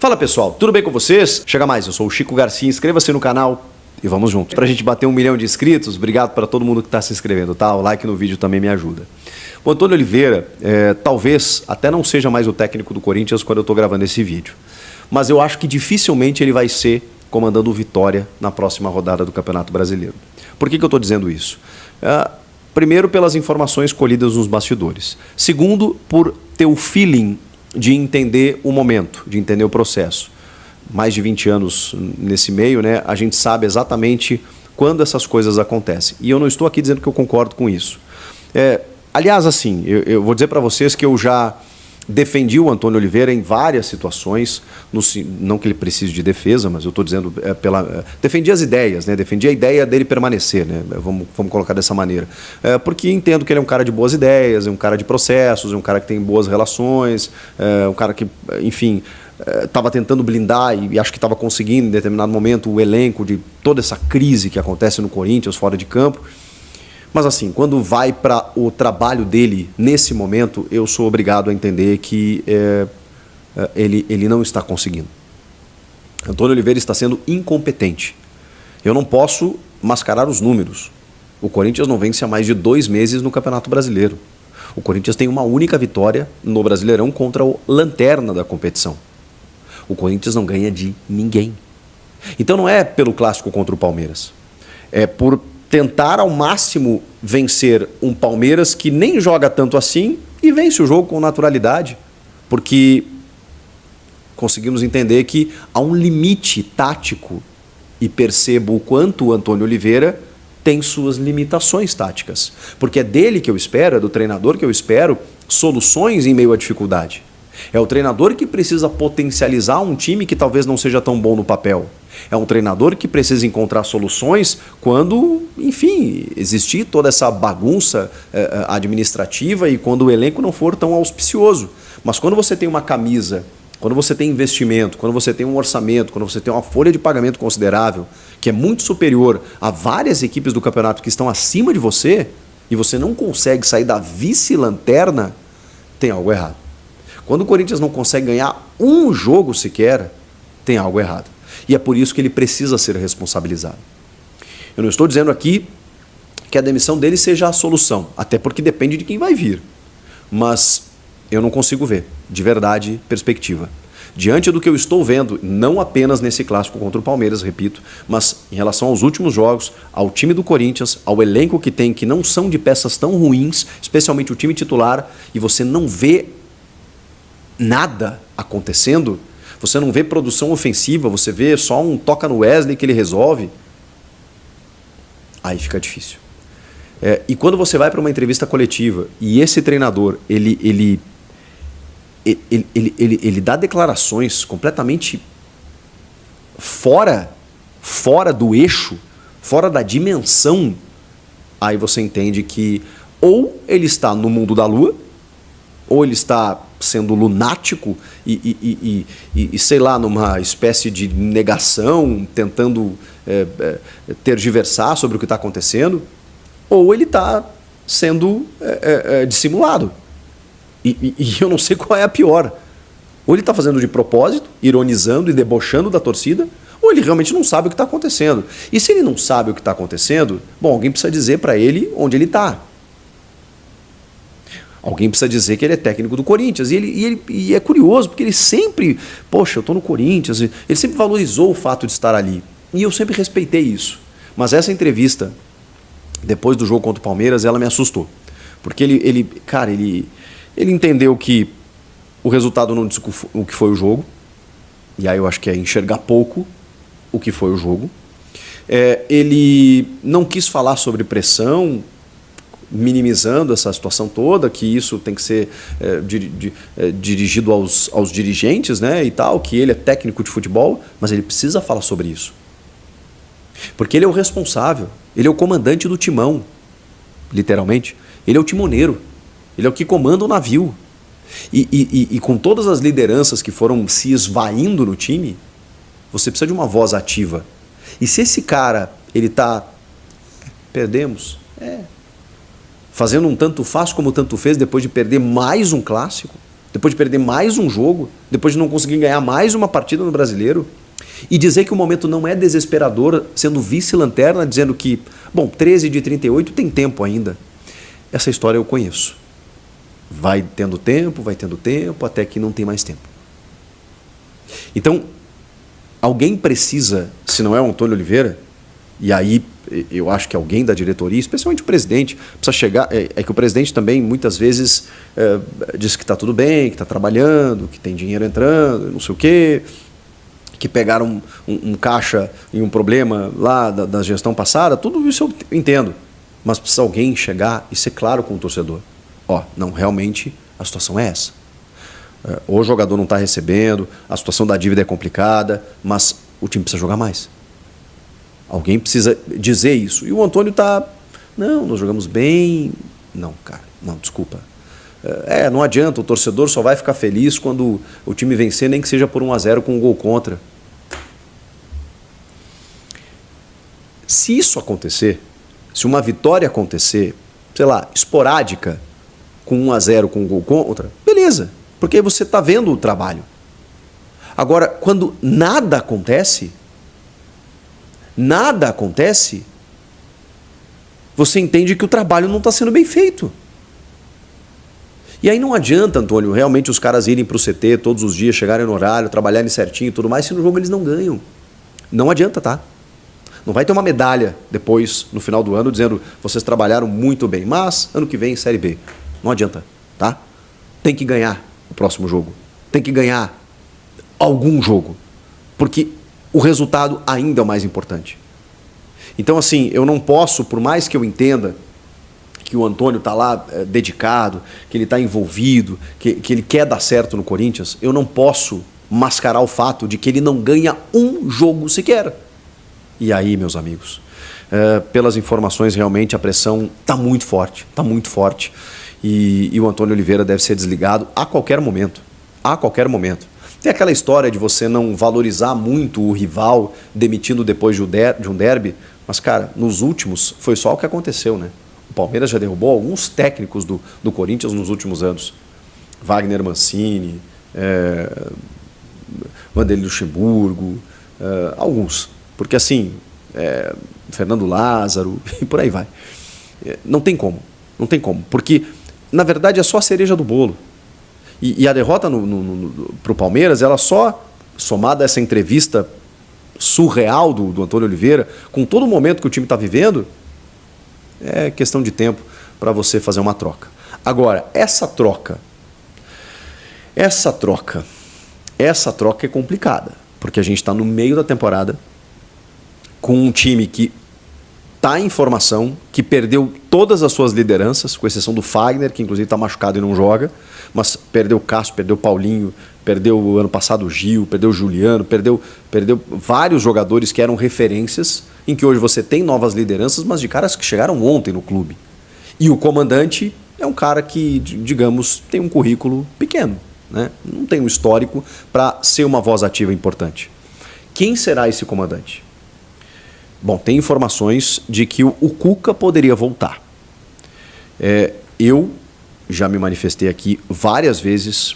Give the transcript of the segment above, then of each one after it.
Fala pessoal, tudo bem com vocês? Chega mais, eu sou o Chico Garcia, inscreva-se no canal e vamos juntos. Pra gente bater 1 milhão de inscritos, obrigado para todo mundo que está se inscrevendo, tá? O like no vídeo também me ajuda. O Antônio Oliveira, talvez até não seja mais o técnico do Corinthians quando eu estou gravando esse vídeo, mas eu acho que dificilmente ele vai ser comandando o Vitória na próxima rodada do Campeonato Brasileiro. Por que eu estou dizendo isso? Primeiro, pelas informações colhidas nos bastidores. Segundo, por ter o feeling de entender o momento, de entender o processo. Mais de 20 anos nesse meio, né? A gente sabe exatamente quando essas coisas acontecem. E eu não estou aqui dizendo que eu concordo com isso. Aliás, assim, eu vou dizer para vocês que eu já defendi o Antônio Oliveira em várias situações, não que ele precise de defesa, mas eu estou dizendo, defendi as ideias, né? Defendi a ideia dele permanecer, né? Vamos colocar dessa maneira. Porque entendo que ele é um cara de boas ideias, é um cara de processos, é um cara que tem boas relações, um cara que, enfim, estava tentando blindar e acho que estava conseguindo em determinado momento o elenco de toda essa crise que acontece no Corinthians, fora de campo. Mas assim, quando vai para o trabalho dele nesse momento, eu sou obrigado a entender que ele não está conseguindo. Antônio Oliveira está sendo incompetente. Eu não posso mascarar os números. O Corinthians não vence há mais de 2 meses no Campeonato Brasileiro. O Corinthians tem uma única vitória no Brasileirão contra o lanterna da competição. O Corinthians não ganha de ninguém. Então não é pelo clássico contra o Palmeiras. É por tentar ao máximo vencer um Palmeiras que nem joga tanto assim e vence o jogo com naturalidade, porque conseguimos entender que há um limite tático e percebo o quanto o Antônio Oliveira tem suas limitações táticas, porque é dele que eu espero, é do treinador que eu espero soluções em meio à dificuldade. É o treinador que precisa potencializar um time que talvez não seja tão bom no papel. É um treinador que precisa encontrar soluções quando, enfim, existir toda essa bagunça administrativa e quando o elenco não for tão auspicioso. Mas quando você tem uma camisa, quando você tem investimento, quando você tem um orçamento, quando você tem uma folha de pagamento considerável, que é muito superior a várias equipes do campeonato que estão acima de você, e você não consegue sair da vice-lanterna, tem algo errado. Quando o Corinthians não consegue ganhar um jogo sequer, tem algo errado. E é por isso que ele precisa ser responsabilizado. Eu não estou dizendo aqui que a demissão dele seja a solução, até porque depende de quem vai vir. Mas eu não consigo ver, de verdade, perspectiva. Diante do que eu estou vendo, não apenas nesse clássico contra o Palmeiras, repito, mas em relação aos últimos jogos, ao time do Corinthians, ao elenco que tem, que não são de peças tão ruins, especialmente o time titular, e você não vê nada acontecendo, você não vê produção ofensiva, você vê só um toca no Wesley que ele resolve, aí fica difícil. E quando você vai para uma entrevista coletiva e esse treinador, ele dá declarações completamente fora do eixo, fora da dimensão, aí você entende que ou ele está no mundo da lua, ou ele está sendo lunático e sei lá, numa espécie de negação, tentando tergiversar sobre o que está acontecendo, ou ele está sendo dissimulado. E eu não sei qual é a pior. Ou ele está fazendo de propósito, ironizando e debochando da torcida, ou ele realmente não sabe o que está acontecendo. E se ele não sabe o que está acontecendo, bom, alguém precisa dizer para ele onde ele está. Alguém precisa dizer que ele é técnico do Corinthians. E é curioso, porque ele sempre... Poxa, eu estou no Corinthians. Ele sempre valorizou o fato de estar ali. E eu sempre respeitei isso. Mas essa entrevista, depois do jogo contra o Palmeiras, ela me assustou. Porque ele entendeu que o resultado não disse o que foi o jogo. E aí eu acho que é enxergar pouco o que foi o jogo. Ele não quis falar sobre pressão, minimizando essa situação toda, que isso tem que ser dirigido aos dirigentes, né, e tal, que ele é técnico de futebol, mas ele precisa falar sobre isso. Porque ele é o responsável, ele é o comandante do timão, literalmente. Ele é o timoneiro, ele é o que comanda o navio. E com todas as lideranças que foram se esvaindo no time, você precisa de uma voz ativa. E se esse cara, ele tá... Perdemos? Fazendo um tanto faz como tanto fez depois de perder mais um clássico, depois de perder mais um jogo, depois de não conseguir ganhar mais uma partida no Brasileiro, e dizer que o momento não é desesperador, sendo vice-lanterna, dizendo que, bom, 13 de 38 tem tempo ainda. Essa história eu conheço. Vai tendo tempo, até que não tem mais tempo. Então, alguém precisa, se não é o Antônio Oliveira, e aí eu acho que alguém da diretoria, especialmente o presidente, precisa chegar. É que o presidente também muitas vezes diz que está tudo bem, que está trabalhando, que tem dinheiro entrando, não sei o quê, que pegaram um caixa e um problema lá da gestão passada, tudo isso eu entendo. Mas precisa alguém chegar e ser claro com o torcedor. Ó, não, realmente a situação é essa. O jogador não está recebendo, a situação da dívida é complicada, mas o time precisa jogar mais. Alguém precisa dizer isso. E o Antônio está... Não, nós jogamos bem... Não, cara, não, desculpa. Não adianta, o torcedor só vai ficar feliz quando o time vencer, nem que seja por 1-0 com um gol contra. Se isso acontecer, se uma vitória acontecer, sei lá, esporádica, com 1-0 com um gol contra, beleza, porque você está vendo o trabalho. Agora, quando nada acontece, você entende que o trabalho não está sendo bem feito. E aí não adianta, Antônio, realmente os caras irem para o CT todos os dias, chegarem no horário, trabalharem certinho e tudo mais, se no jogo eles não ganham. Não adianta, tá? Não vai ter uma medalha depois, no final do ano, dizendo vocês trabalharam muito bem, mas ano que vem, Série B. Não adianta, tá? Tem que ganhar o próximo jogo. Tem que ganhar algum jogo. Porque o resultado ainda é o mais importante. Então, assim, eu não posso, por mais que eu entenda que o Antônio está lá dedicado, que ele está envolvido, que ele quer dar certo no Corinthians, eu não posso mascarar o fato de que ele não ganha um jogo sequer. E aí, meus amigos, pelas informações, realmente a pressão está muito forte, e o Antônio Oliveira deve ser desligado a qualquer momento, Tem aquela história de você não valorizar muito o rival, demitindo depois de um derby, mas, cara, nos últimos foi só o que aconteceu, né? O Palmeiras já derrubou alguns técnicos do Corinthians nos últimos anos. Wagner Mancini, Vanderlei Luxemburgo, alguns. Porque assim, Fernando Lázaro e por aí vai. Não tem como, porque na verdade é só a cereja do bolo. E a derrota para o Palmeiras, ela só, somada a essa entrevista surreal do Antônio Oliveira, com todo o momento que o time está vivendo, é questão de tempo para você fazer uma troca. Agora, essa troca é complicada, porque a gente está no meio da temporada, com um time que está em formação, que perdeu todas as suas lideranças, com exceção do Fagner, que inclusive está machucado e não joga, mas perdeu o Cássio, perdeu o Paulinho, perdeu o ano passado o Gil, perdeu o Juliano, perdeu vários jogadores que eram referências, em que hoje você tem novas lideranças, mas de caras que chegaram ontem no clube. E o comandante é um cara que, digamos, tem um currículo pequeno, né? Não tem um histórico para ser uma voz ativa importante. Quem será esse comandante? Bom, tem informações de que o Cuca poderia voltar. Eu já me manifestei aqui várias vezes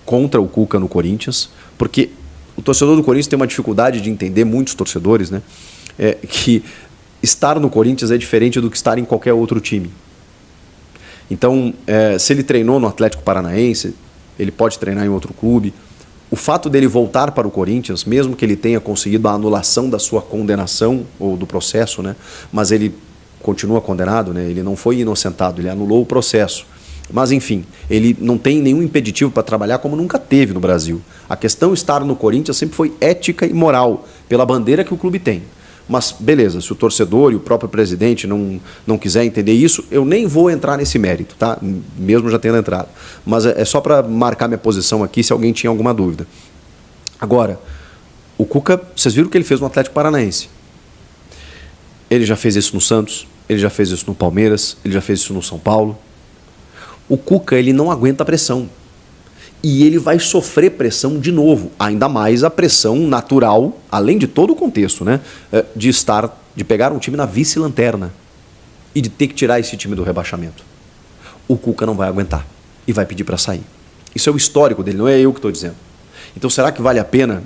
contra o Cuca no Corinthians, porque o torcedor do Corinthians tem uma dificuldade de entender, muitos torcedores, né, que estar no Corinthians é diferente do que estar em qualquer outro time. Então, se ele treinou no Atlético Paranaense, ele pode treinar em outro clube. O fato dele voltar para o Corinthians, mesmo que ele tenha conseguido a anulação da sua condenação, ou do processo, né, mas ele continua condenado, né, ele não foi inocentado, ele anulou o processo. Mas, enfim, ele não tem nenhum impeditivo para trabalhar como nunca teve no Brasil. A questão de estar no Corinthians sempre foi ética e moral, pela bandeira que o clube tem. Mas, beleza, se o torcedor e o próprio presidente não quiser entender isso, eu nem vou entrar nesse mérito, tá? Mesmo já tendo entrado. Mas é só para marcar minha posição aqui, se alguém tinha alguma dúvida. Agora, o Cuca, vocês viram o que ele fez no Atlético Paranaense. Ele já fez isso no Santos, ele já fez isso no Palmeiras, ele já fez isso no São Paulo. O Cuca, ele não aguenta a pressão. E ele vai sofrer pressão de novo, ainda mais a pressão natural, além de todo o contexto, né, de pegar um time na vice-lanterna e de ter que tirar esse time do rebaixamento. O Cuca não vai aguentar e vai pedir para sair. Isso é o histórico dele, não é eu que estou dizendo. Então será que vale a pena,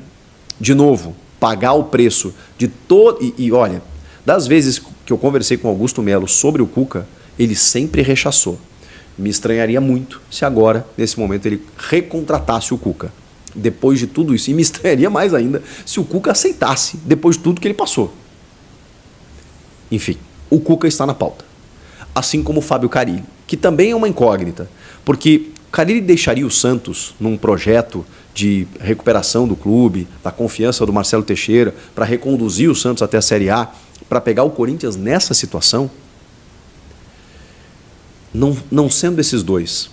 de novo, pagar o preço de todo... E olha, das vezes que eu conversei com Augusto Melo sobre o Cuca, ele sempre rechaçou. Me estranharia muito se agora, nesse momento, ele recontratasse o Cuca. Depois de tudo isso. E me estranharia mais ainda se o Cuca aceitasse, depois de tudo que ele passou. Enfim, o Cuca está na pauta. Assim como o Fábio Carille, que também é uma incógnita. Porque Carille deixaria o Santos num projeto de recuperação do clube, da confiança do Marcelo Teixeira, para reconduzir o Santos até a Série A, para pegar o Corinthians nessa situação? Não sendo esses dois,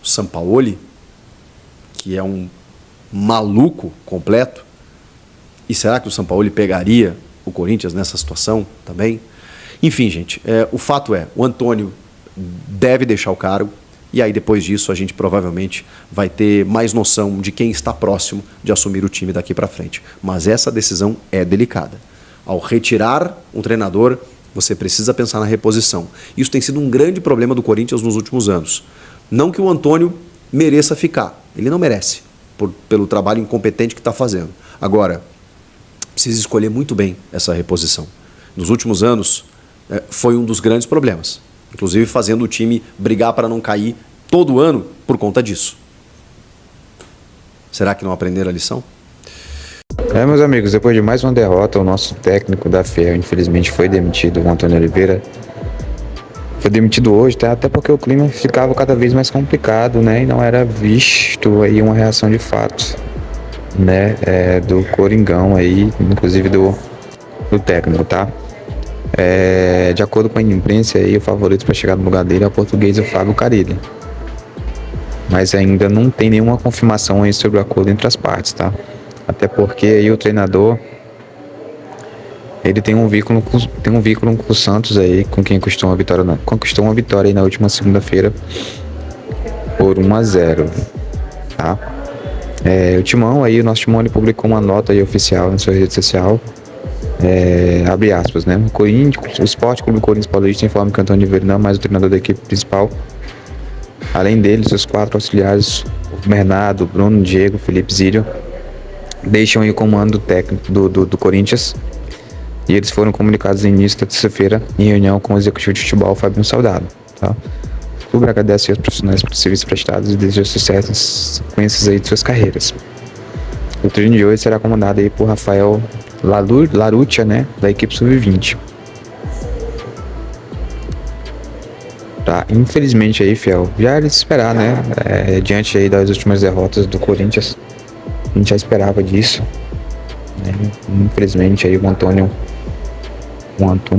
o Sampaoli, que é um maluco completo, e será que o Sampaoli pegaria o Corinthians nessa situação também? Enfim, gente, o fato é, o Antônio deve deixar o cargo, e aí depois disso a gente provavelmente vai ter mais noção de quem está próximo de assumir o time daqui para frente. Mas essa decisão é delicada. Ao retirar um treinador, você precisa pensar na reposição. Isso tem sido um grande problema do Corinthians nos últimos anos. Não que o Antônio mereça ficar, ele não merece, pelo trabalho incompetente que está fazendo. Agora, precisa escolher muito bem essa reposição. Nos últimos anos, foi um dos grandes problemas. Inclusive fazendo o time brigar para não cair todo ano por conta disso. Será que não aprenderam a lição? Meus amigos, depois de mais uma derrota, o nosso técnico da FEA, infelizmente, foi demitido, o Antônio Oliveira. Foi demitido hoje, tá? Até porque o clima ficava cada vez mais complicado, né? E não era visto aí uma reação de fato, né? Do Coringão aí, inclusive do técnico, tá? De acordo com a imprensa, aí, o favorito para chegar no lugar dele é o português, o Fábio Carille. Mas ainda não tem nenhuma confirmação aí sobre o acordo entre as partes, tá? Até porque aí o treinador, ele tem um vínculo com o Santos aí, com quem conquistou uma vitória aí na última segunda-feira por 1-0, tá? O Timão aí, o nosso Timão, ele publicou uma nota aí oficial na sua rede social. Abre aspas, né? O Esporte Clube Corinthians Paulista informa que Antônio Oliveira não é mais o treinador da equipe principal. Além dele, seus 4 auxiliares, o Bernardo, Bruno, Diego, Felipe Zílio, deixam aí o comando técnico do Corinthians. E eles foram comunicados no início da terça-feira em reunião com o executivo de futebol, Fábio Soldado, tá? O clube agradece aos profissionais pelos serviços prestados e deseja sucesso nas sequências aí de suas carreiras. O treino de hoje será comandado aí por Rafael Laruccia, né, da equipe sub-20. Tá, infelizmente aí, fiel, já era de esperar, né, diante aí das últimas derrotas do Corinthians, a gente já esperava disso, né? Infelizmente aí o Antônio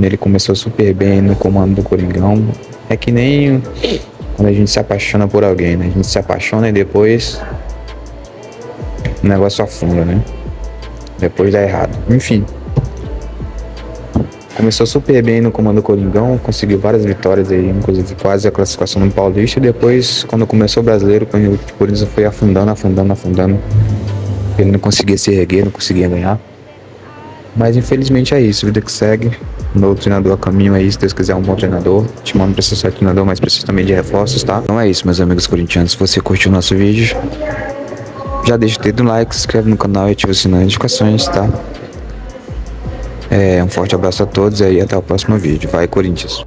ele começou super bem no comando do Coringão. É que nem quando a gente se apaixona por alguém, né, a gente se apaixona e depois o negócio afunda, né? Depois dá errado. Enfim. Começou super bem no comando do Coringão, conseguiu várias vitórias aí, inclusive quase a classificação no Paulista. E depois, quando começou o Brasileiro, quando o Corinthians foi afundando, ele não conseguia se erguer, não conseguia ganhar. Mas infelizmente é isso, vida que segue. O novo treinador a caminho aí, se Deus quiser, um bom treinador. O Timão não precisa ser treinador, mas precisa também de reforços, tá? Então é isso, meus amigos corintianos. Se você curtiu o nosso vídeo, já deixa o dedo no like, se inscreve no canal e ativa o sininho de notificações, tá? Um forte abraço a todos e até o próximo vídeo. Vai, Corinthians!